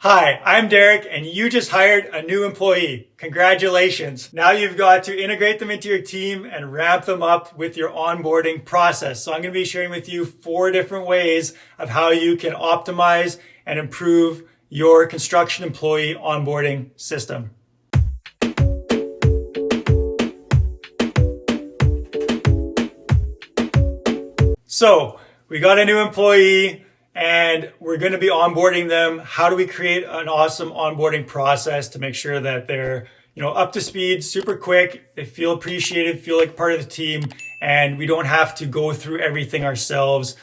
Hi, I'm Derek, and you just hired a new employee. Congratulations. Now you've got to integrate them into your team and ramp them up with your onboarding process. So I'm going to be sharing with you 4 different ways of how you can optimize and improve your construction employee onboarding system. So we got a new employee and we're going to be onboarding them. How do we create an awesome onboarding process to make sure that they're, up to speed, super quick, they feel appreciated, feel like part of the team, and we don't have to go through everything ourselves,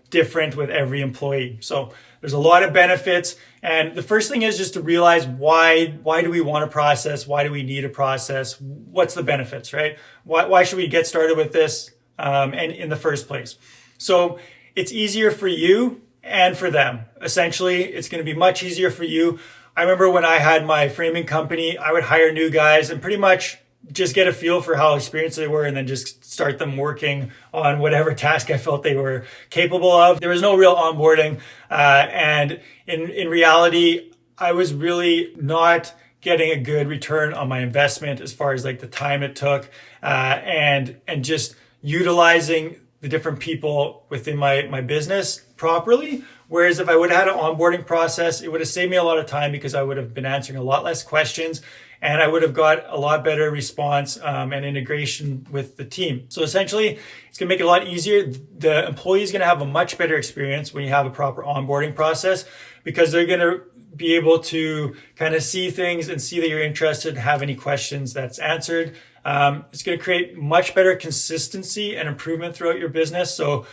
different with every employee. So there's a lot of benefits. And the first thing is just to realize why do we want a process? Why do we need a process? What's the benefits, right? Why should we get started with this and in the first place? So it's easier for you and for them. Essentially, it's going to be much easier for you. I remember when I had my framing company, I would hire new guys and pretty much just get a feel for how experienced they were and then just start them working on whatever task I felt they were capable of. There was no real onboarding. And in reality, I was really not getting a good return on my investment as far as like the time it took and just utilizing the different people within my business properly. Whereas if I would have had an onboarding process, it would have saved me a lot of time because I would have been answering a lot less questions and I would have got a lot better response and integration with the team. So essentially, it's going to make it a lot easier. The employee is going to have a much better experience when you have a proper onboarding process because they're going to be able to kind of see things and see that you're interested, have any questions that's answered. It's going to create much better consistency and improvement throughout your business. So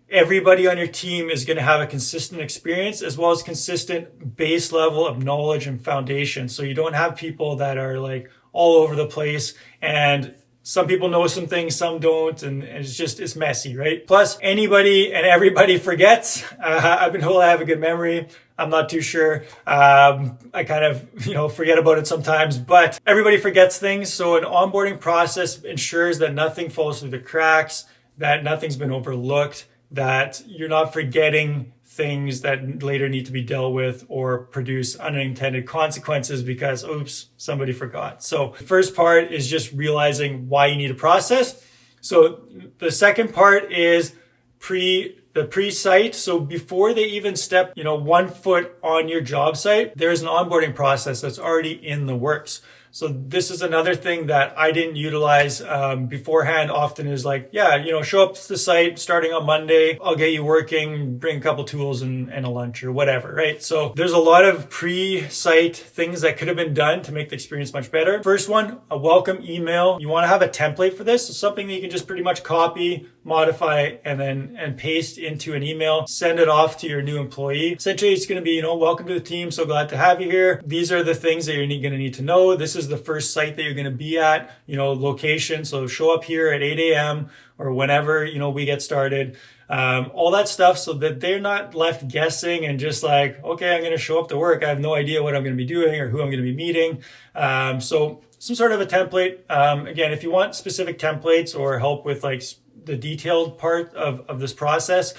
everybody on your team is going to have a consistent experience as well as consistent base level of knowledge and foundation. So you don't have people that are like all over the place and some people know some things, some don't, and it's messy, right? Plus, anybody and everybody forgets. I've been told I have a good memory. I'm not too sure. I kind of, forget about it sometimes, but everybody forgets things. So an onboarding process ensures that nothing falls through the cracks, that nothing's been overlooked, that you're not forgetting things that later need to be dealt with or produce unintended consequences because, oops, somebody forgot. So the first part is just realizing why you need a process. So the second part is the pre-site. So before they even step, 1 foot on your job site, there's an onboarding process that's already in the works. So this is another thing that I didn't utilize beforehand. Often is like, show up to the site starting on Monday. I'll get you working, bring a couple tools and a lunch or whatever, right? So there's a lot of pre-site things that could have been done to make the experience much better. First one, a welcome email. You want to have a template for this. So something that you can just pretty much copy, modify, and paste into an email. Send it off to your new employee. Essentially, it's going to be, welcome to the team. So glad to have you here. These are the things that you're going to need to know. This is the first site that you're going to be at, location. So show up here at 8 a.m. or whenever, we get started. All that stuff so that they're not left guessing and just like, okay, I'm going to show up to work. I have no idea what I'm going to be doing or who I'm going to be meeting. So some sort of a template. Again, if you want specific templates or help with like the detailed part of this process,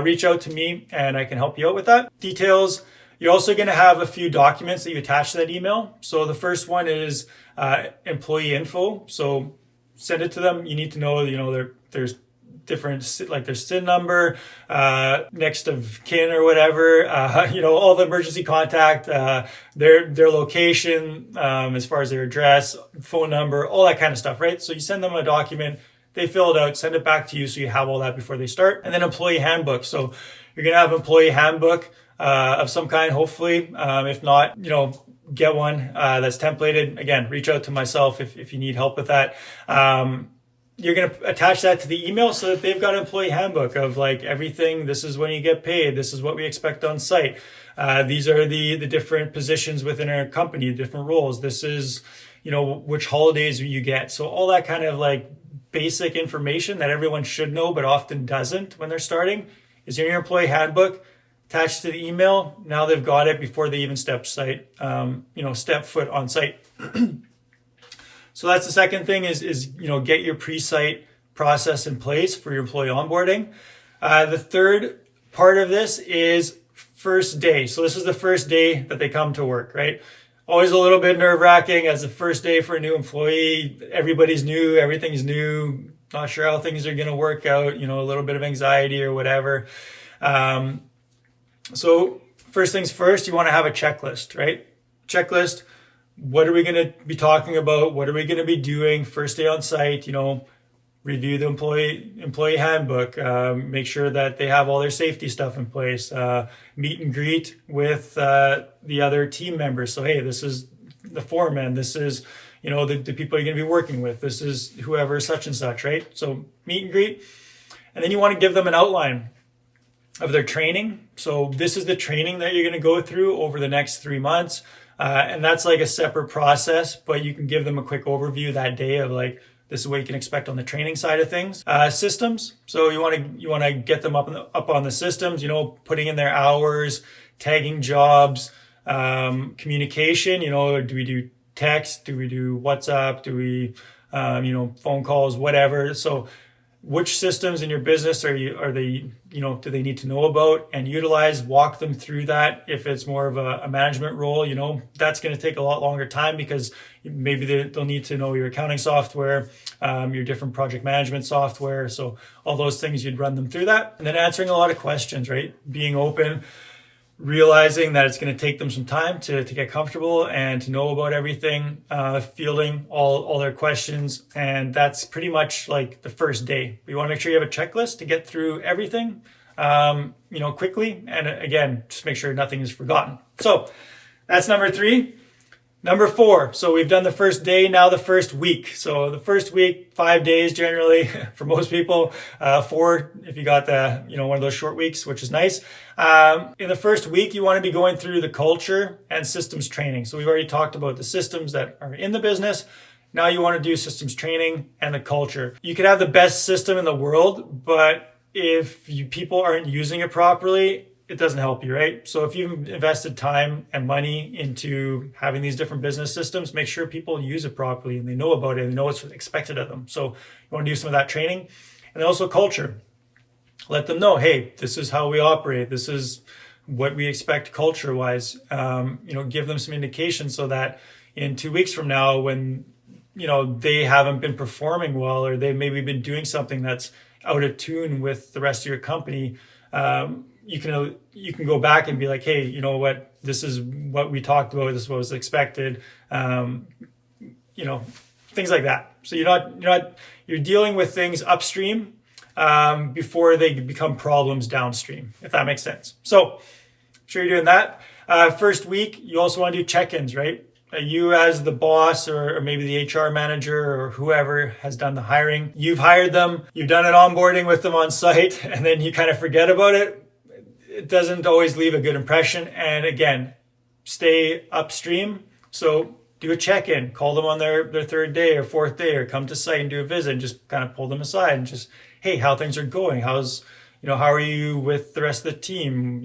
reach out to me and I can help you out with that. Details. You're also going to have a few documents that you attach to that email. So the first one is employee info. So send it to them. You need to know, there's different, like their SIN number, next of kin or whatever, all the emergency contact, their location, as far as their address, phone number, all that kind of stuff, right? So you send them a document, they fill it out, send it back to you so you have all that before they start. And then employee handbook. So you're going to have employee handbook of some kind, hopefully. If not, get one that's templated. Again, reach out to myself if you need help with that. You're going to attach that to the email so that they've got an employee handbook of like everything. This is when you get paid. This is what we expect on site. These are the different positions within our company, different roles. This is, which holidays you get. So all that kind of like basic information that everyone should know, but often doesn't when they're starting is in your employee handbook. Attached to the email. Now they've got it before they even step foot on site. So that's the second thing is get your pre-site process in place for your employee onboarding. The third part of this is first day. So this is the first day that they come to work, right? Always a little bit nerve-wracking as the first day for a new employee. Everybody's new, everything's new, not sure how things are going to work out, a little bit of anxiety or whatever. So first things first, you want to have a checklist, right? Checklist. What are we going to be talking about? What are we going to be doing first day on site? Review the employee handbook, make sure that they have all their safety stuff in place, meet and greet with the other team members. So, hey, this is the foreman, this is, the people you're going to be working with, this is whoever such and such, right? So meet and greet. And then you want to give them an outline of their training. So this is the training that you're going to go through over the next 3 months. And that's like a separate process, but you can give them a quick overview that day of like, this is what you can expect on the training side of things. Systems. So you want to get them up on the systems, putting in their hours, tagging jobs, communication, do we do text? Do we do WhatsApp? Do we, phone calls, whatever. So which systems in your business are they, do they need to know about and utilize, walk them through that. If it's more of a management role, that's going to take a lot longer time because maybe they'll need to know your accounting software, your different project management software. So all those things, you'd run them through that. And then answering a lot of questions, right? Being open, realizing that it's going to take them some time to get comfortable and to know about everything, fielding all their questions. And that's pretty much like the first day. You want to make sure you have a checklist to get through everything, quickly. And again, just make sure nothing is forgotten. So that's number 3. Number 4, so we've done the first day, now the first week. So the first week, 5 days generally for most people, 4 if you got the, one of those short weeks, which is nice. In the first week, you want to be going through the culture and systems training. So we've already talked about the systems that are in the business. Now you want to do systems training and the culture. You could have the best system in the world, but if people aren't using it properly, it doesn't help you, right? So if you've invested time and money into having these different business systems, make sure people use it properly and they know about it and they know what's expected of them. So you want to do some of that training. And then also culture. Let them know, hey, this is how we operate. This is what we expect culture-wise. Give them some indication so that in 2 weeks from now, when they haven't been performing well or they've maybe been doing something that's out of tune with the rest of your company, you can go back and be like, hey, you know what, this is what we talked about, this is what was expected, things like that. So you're dealing with things upstream before they become problems downstream, if that makes sense. So sure you're doing that. First week, you also want to do check-ins, right? You as the boss or maybe the HR manager or whoever has done the hiring, you've hired them, you've done an onboarding with them on site, and then you kind of forget about it. It doesn't always leave a good impression. And again, stay upstream. So do a check-in, call them on their 3rd day or 4th day, or come to site and do a visit and just kind of pull them aside and just, hey, how things are going? How are you with the rest of the team?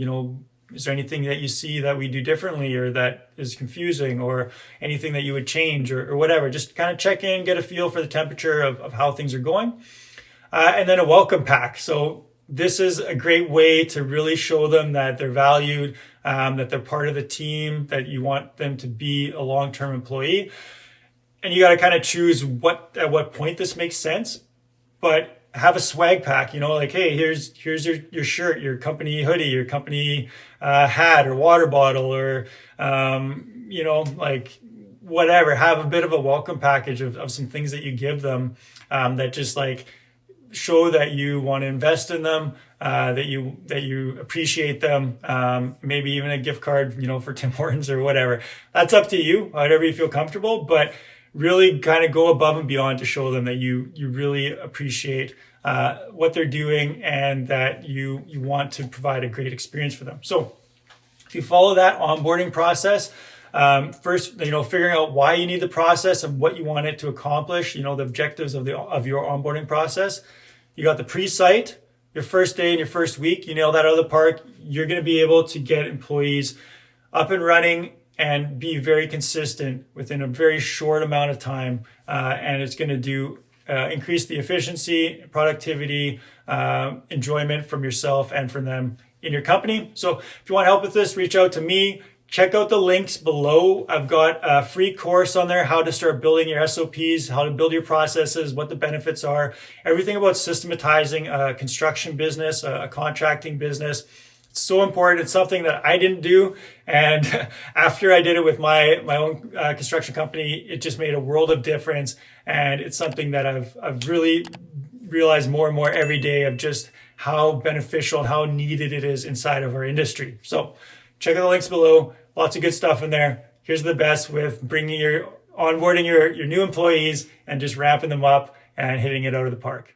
Is there anything that you see that we do differently or that is confusing or anything that you would change or whatever? Just kind of check in, get a feel for the temperature of how things are going. And then a welcome pack. So this is a great way to really show them that they're valued, that they're part of the team, that you want them to be a long-term employee. And you got to kind of choose at what point this makes sense, but have a swag pack, like, hey, here's your shirt, your company hoodie, your company hat or water bottle or, like whatever. Have a bit of a welcome package of some things that you give them that just like show that you want to invest in them, that you appreciate them, maybe even a gift card, for Tim Hortons or whatever. That's up to you, whatever you feel comfortable, but really kind of go above and beyond to show them that you really appreciate what they're doing and that you want to provide a great experience for them. So if you follow that onboarding process, first, figuring out why you need the process and what you want it to accomplish, the objectives of your onboarding process. You got the Presite, your first day and your first week, you nail that out of the park. You're going to be able to get employees up and running and be very consistent within a very short amount of time. And it's going to increase the efficiency, productivity, enjoyment from yourself and from them in your company. So if you want help with this, reach out to me. Check out the links below. I've got a free course on there, how to start building your SOPs, how to build your processes, what the benefits are, everything about systematizing a construction business, a contracting business. It's so important. It's something that I didn't do. And after I did it with my own construction company, it just made a world of difference. And it's something that I've really realized more and more every day of just how beneficial and how needed it is inside of our industry. So check out the links below. Lots of good stuff in there. Here's the best with onboarding your new employees and just ramping them up and hitting it out of the park.